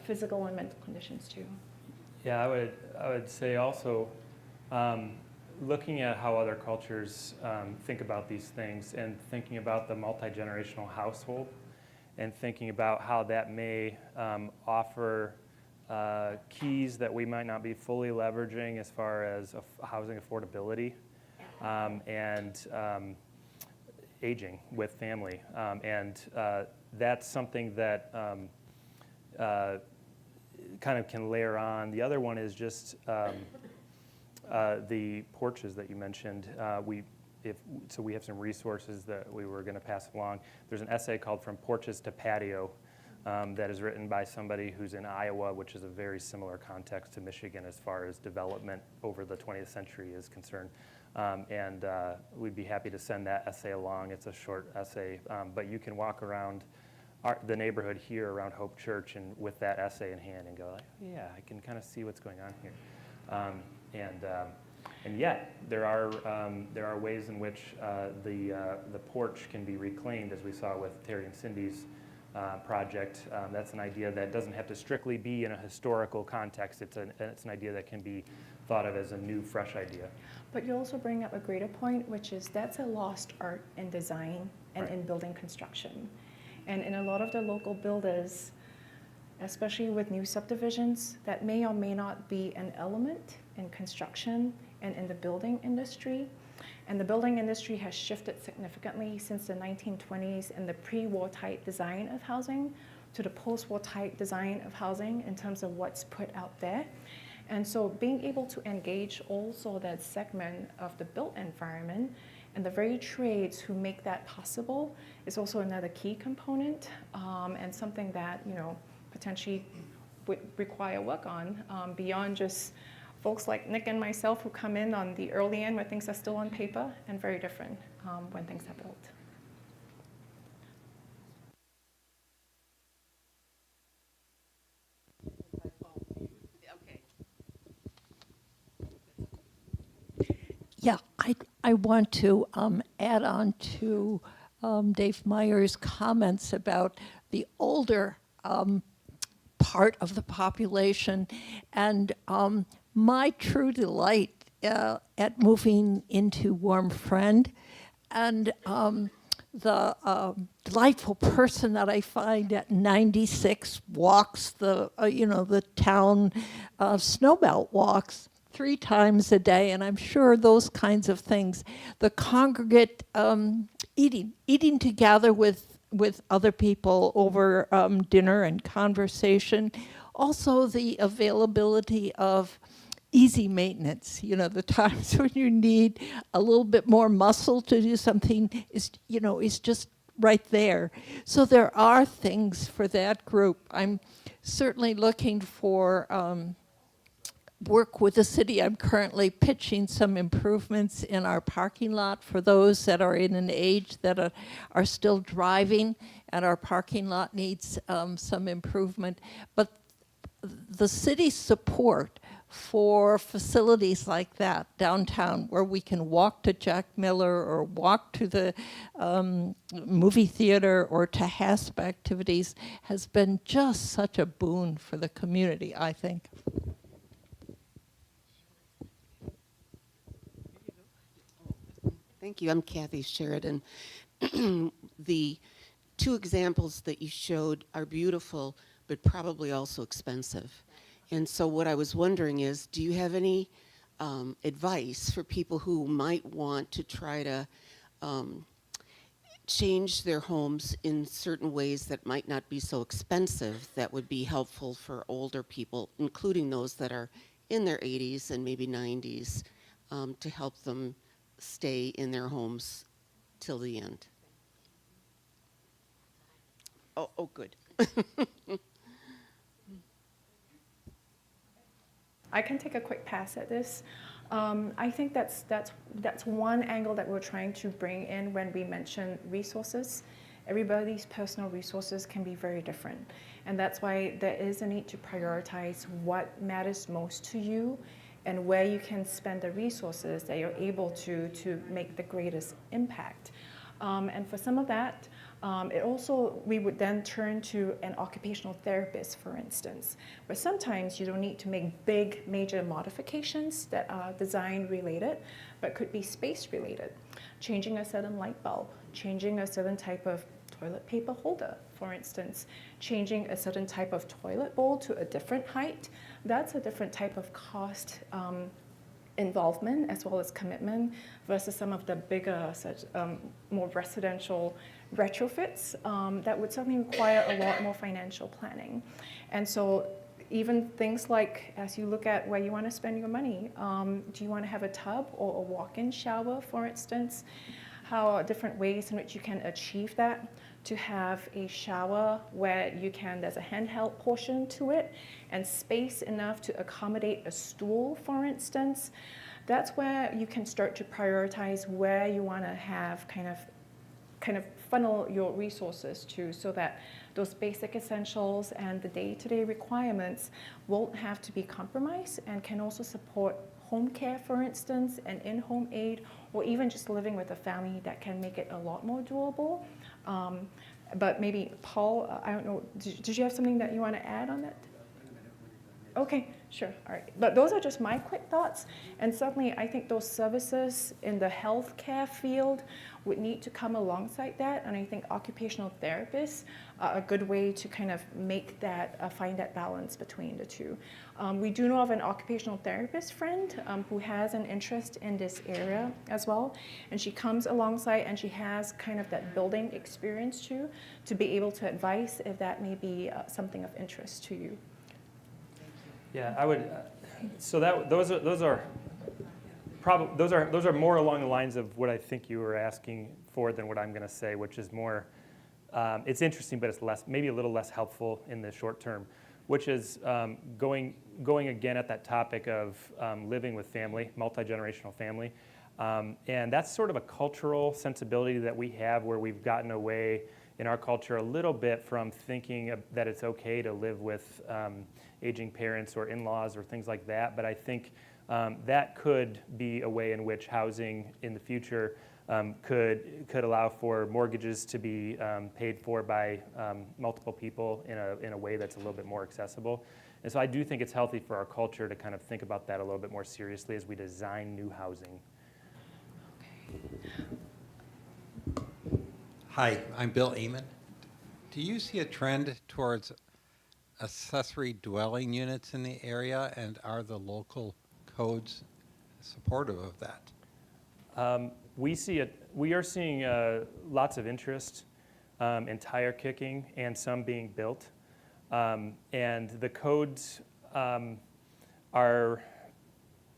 physical and mental conditions too. Yeah, I would say also looking at how other cultures think about these things, and thinking about the multi-generational household, and thinking about how that may offer keys that we might not be fully leveraging as far as housing affordability and aging with family. And that's something that kind of can layer on. The other one is just the porches that you mentioned. We have some resources that we were going to pass along. There's an essay called From Porches to Patio that is written by somebody who's in Iowa, which is a very similar context to Michigan as far as development over the 20th century is concerned. And we'd be happy to send that essay along. It's a short essay, but you can walk around the neighborhood here around Hope Church and with that essay in hand and go, yeah, I can kind of see what's going on here. And yet there are ways in which the porch can be reclaimed, as we saw with Terry and Cindy's project. That's an idea that doesn't have to strictly be in a historical context. It's an idea that can be thought of as a new, fresh idea. But you also bring up a greater point, which is that's a lost art in design and Right. in building construction. And in a lot of the local builders, especially with new subdivisions, that may or may not be an element in construction and in the building industry. And the building industry has shifted significantly since the 1920s in the pre-war type design of housing to the post-war type design of housing in terms of what's put out there. And so being able to engage also that segment of the built environment and the very trades who make that possible is also another key component, and something that potentially would require work on beyond just folks like Nick and myself who come in on the early end where things are still on paper, and very different when things are built. Okay. I want to add on to Dave Meyer's comments about the older part of the population, and my true delight at moving into Warm Friend, and the delightful person that I find at 96 walks the the town snowbelt walks 3 times a day, and I'm sure those kinds of things. The congregate eating together with other people over dinner and conversation. Also the availability of easy maintenance. The times when you need a little bit more muscle to do something is just right there. So there are things for that group. I'm certainly looking for work with the city. I'm currently pitching some improvements in our parking lot for those that are in an age that are still driving, and our parking lot needs some improvement. But the city's support for facilities like that downtown, where we can walk to Jack Miller or walk to the movie theater or to HASP activities, has been just such a boon for the community, I think. Thank you. I'm Kathy Sheridan. The 2 examples that you showed are beautiful, but probably also expensive. And so what I was wondering is, do you have any advice for people who might want to try to change their homes in certain ways that might not be so expensive, that would be helpful for older people, including those that are in their 80s and maybe 90s, to help them stay in their homes till the end? Oh, good. I can take a quick pass at this. I think that's one angle that we're trying to bring in when we mention resources. Everybody's personal resources can be very different, and that's why there is a need to prioritize what matters most to you and where you can spend the resources that you're able to make the greatest impact. And for some of that, we would then turn to an occupational therapist, for instance, where sometimes you don't need to make big, major modifications that are design related, but could be space related. Changing a certain light bulb, changing a certain type of toilet paper holder, for instance, changing a certain type of toilet bowl to a different height. That's a different type of cost involvement as well as commitment versus some of the bigger, more residential retrofits that would certainly require a lot more financial planning. And so even things like, as you look at where you want to spend your money, do you want to have a tub or a walk-in shower, for instance? How are different ways in which you can achieve that? To have a shower where there's a handheld portion to it and space enough to accommodate a stool, for instance. That's where you can start to prioritize where you want to have kind of funnel your resources to, so that those basic essentials and the day-to-day requirements won't have to be compromised and can also support home care, for instance, and in-home aid, or even just living with a family that can make it a lot more doable. But maybe, Paul, I don't know, did you have something that you want to add on that? Okay, sure, all right. But those are just my quick thoughts. And certainly, I think those services in the healthcare field would need to come alongside that. And I think occupational therapists are a good way to kind of make that, find that balance between the two. We do know of an occupational therapist friend who has an interest in this area as well. And she comes alongside and she has kind of that building experience too, to be able to advise if that may be something of interest to you. Yeah, I would. So those are more along the lines of what I think you were asking for than what I'm going to say, which is more. It's interesting, but it's maybe a little less helpful in the short term, which is going again at that topic of living with family, multi-generational family, and that's sort of a cultural sensibility that we have, where we've gotten away in our culture a little bit from thinking that it's okay to live with aging parents or in-laws or things like that. But I think that could be a way in which housing in the future could allow for mortgages to be paid for by multiple people in a way that's a little bit more accessible. And so I do think it's healthy for our culture to kind of think about that a little bit more seriously as we design new housing. Hi, I'm Bill Eamon. Do you see a trend towards accessory dwelling units in the area, and are the local codes supportive of that? We are seeing lots of interest in tire kicking and some being built. And the codes are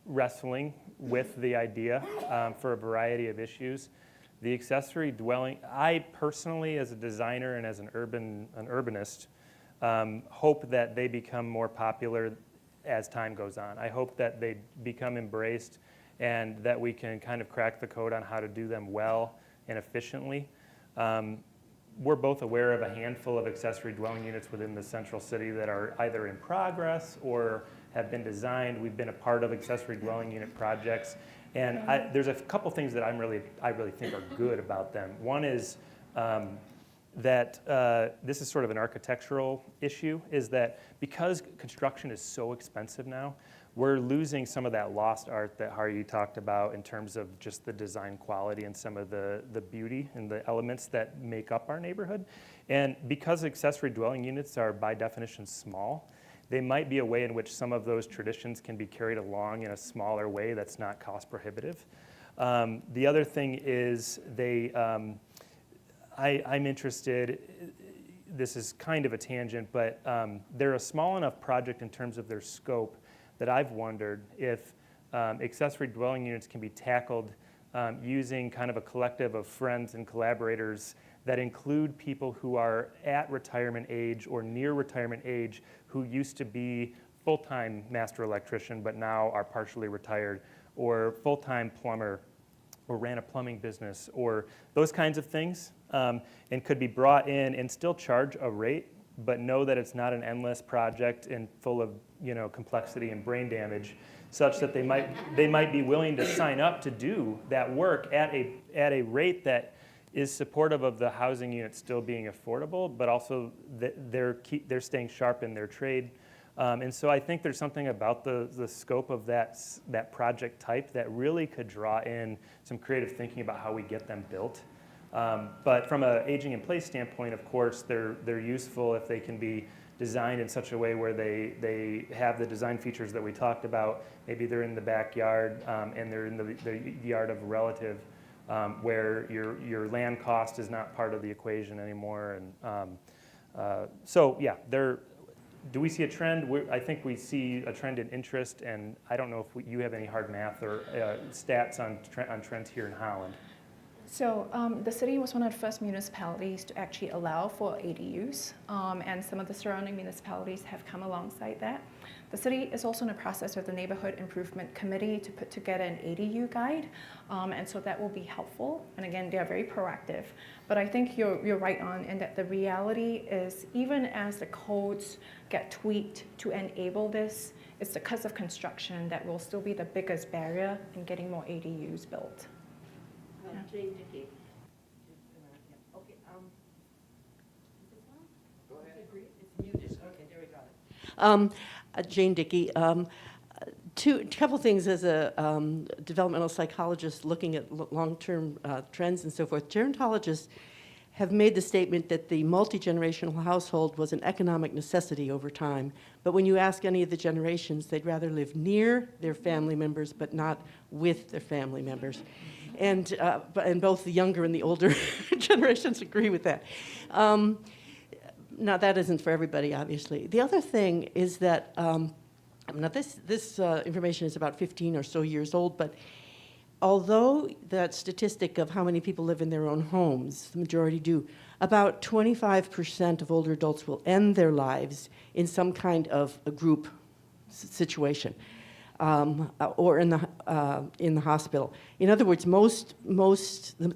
wrestling with the idea for a variety of issues. The accessory dwelling, I personally, as a designer and as an urbanist, hope that they become more popular as time goes on. I hope that they become embraced and that we can kind of crack the code on how to do them well and efficiently. We're both aware of a handful of accessory dwelling units within the central city that are either in progress or have been designed. We've been a part of accessory dwelling unit projects. And there's a couple things that I really think are good about them. One is that this is sort of an architectural issue, is that because construction is so expensive now, we're losing some of that lost art that Har Ye talked about in terms of just the design quality and some of the beauty and the elements that make up our neighborhood. And because accessory dwelling units are by definition small, they might be a way in which some of those traditions can be carried along in a smaller way that's not cost prohibitive. The other thing is I'm interested, this is kind of a tangent, but they're a small enough project in terms of their scope that I've wondered if accessory dwelling units can be tackled using kind of a collective of friends and collaborators that include people who are at retirement age or near retirement age who used to be full-time master electrician but now are partially retired, or full-time plumber, or ran a plumbing business, or those kinds of things, and could be brought in and still charge a rate, but know that it's not an endless project and full of complexity and brain damage, such that they might be willing to sign up to do that work at a rate that is supportive of the housing unit still being affordable, but also that they're staying sharp in their trade. And so I think there's something about the scope of that project type that really could draw in some creative thinking about how we get them built. But from an aging in place standpoint, of course, they're useful if they can be designed in such a way where they have the design features that we talked about. Maybe they're in the backyard and they're in the yard of a relative, where your land cost is not part of the equation anymore. And so yeah, do we see a trend? I think we see a trend in interest, and I don't know if you have any hard math or stats on trends here in Holland. So the city was one of the first municipalities to actually allow for ADUs, and some of the surrounding municipalities have come alongside that. The city is also in the process with the Neighborhood Improvement Committee to put together an ADU guide, and so that will be helpful. And again, they are very proactive. But I think you're right on in that the reality is, even as the codes get tweaked to enable this, it's the cost of construction that will still be the biggest barrier in getting more ADUs built. Jane Dickey. Okay, is this on? Go ahead. It's muted. Okay, there we go. Jane Dickey. A couple things as a developmental psychologist looking at long-term trends and so forth. Gerontologists have made the statement that the multi-generational household was an economic necessity over time. But when you ask any of the generations, they'd rather live near their family members but not with their family members. And both the younger and the older generations agree with that. Now, that isn't for everybody, obviously. The other thing is that, now this information is about 15 or so years old, but although that statistic of how many people live in their own homes, the majority do, about 25% of older adults will end their lives in some kind of a group situation. or in the hospital. In other words,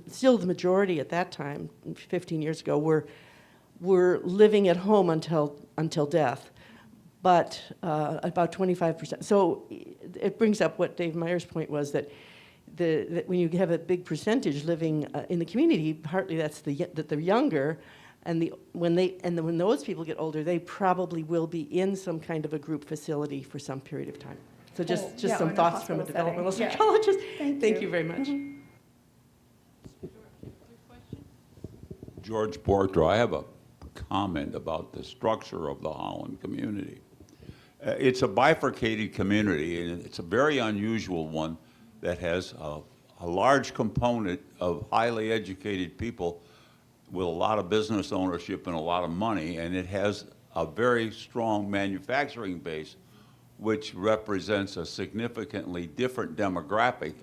still the majority at that time, 15 years ago, were living at home until death, but about 25%. So it brings up what Dave Meyer's point was, that when you have a big percentage living in the community, partly that's that they're younger, and when those people get older, they probably will be in some kind of a group facility for some period of time. So just yeah, some in a thoughts from a hospital developmental setting. Yeah. psychologist. Thank you very much. George Porter, I have a comment about the structure of the Holland community. It's a bifurcated community, and it's a very unusual one that has a large component of highly educated people with a lot of business ownership and a lot of money, and it has a very strong manufacturing base, which represents a significantly different demographic.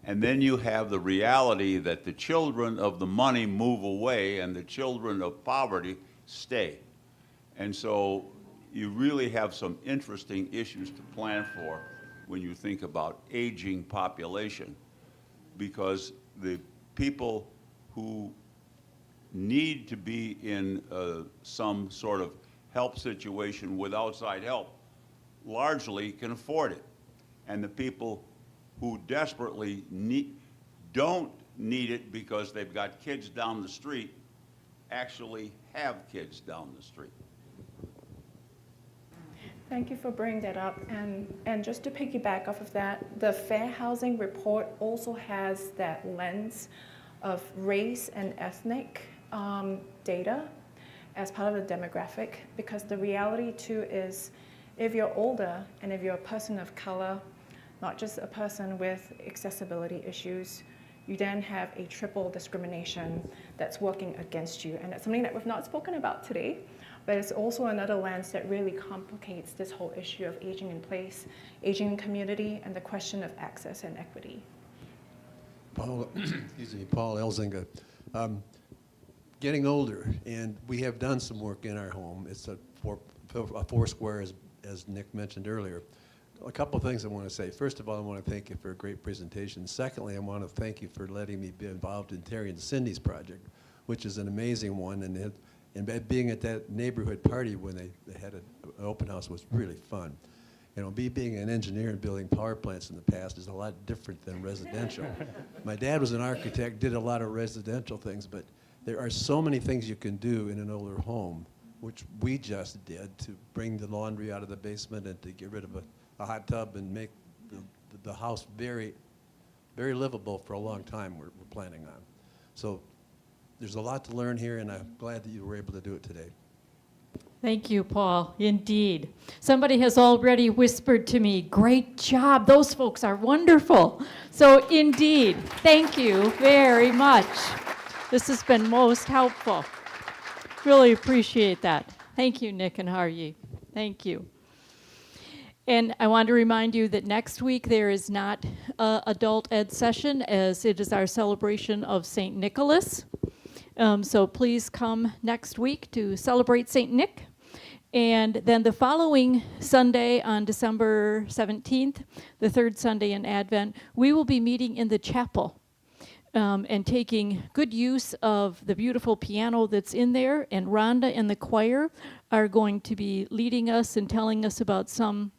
And then you have the reality that the children of the money move away and the children of poverty stay. And so you really have some interesting issues to plan for when you think about aging population, because the people who need to be in some sort of help situation with outside help largely can afford it. And the people who desperately don't need it because they've got kids down the street actually have kids down the street. Thank you for bringing that up. And just to piggyback off of that, the Fair Housing Report also has that lens of race and ethnic data as part of the demographic, because the reality too is, if you're older and if you're a person of color, not just a person with accessibility issues, you then have a triple discrimination that's working against you. And it's something that we've not spoken about today, but it's also another lens that really complicates this whole issue of aging in place, aging in community, and the question of access and equity. Paul Elzinga. Getting older, and we have done some work in our home. It's a four square, as Nick mentioned earlier. A couple of things I want to say. First of all, I want to thank you for a great presentation. Secondly, I want to thank you for letting me be involved in Terry and Cindy's project, which is an amazing one. And being at that neighborhood party when they had an open house was really fun. You know, being an engineer and building power plants in the past is a lot different than residential. My dad was an architect, did a lot of residential things, but there are so many things you can do in an older home, which we just did, to bring the laundry out of the basement and to get rid of a hot tub and make the house very, very livable for a long time, we're planning on. So there's a lot to learn here, and I'm glad that you were able to do it today. Thank you, Paul. Indeed. Somebody has already whispered to me, great job. Those folks are wonderful. So indeed, thank you very much. This has been most helpful. Really appreciate that. Thank you, Nick and Har Ye. Thank you. And I want to remind you that next week there is not an adult ed session, as it is our celebration of St. Nicholas. So please come next week to celebrate St. Nick. And then the following Sunday on December 17th, the third Sunday in Advent, we will be meeting in the chapel and taking good use of the beautiful piano that's in there. And Rhonda and the choir are going to be leading us and telling us about some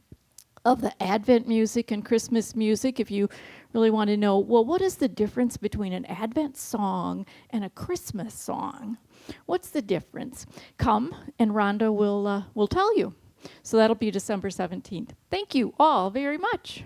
of the Advent music and Christmas music. If you really want to know, well, what is the difference between an Advent song and a Christmas song? What's the difference? Come, and Rhonda will tell you. So that'll be December 17th. Thank you all very much.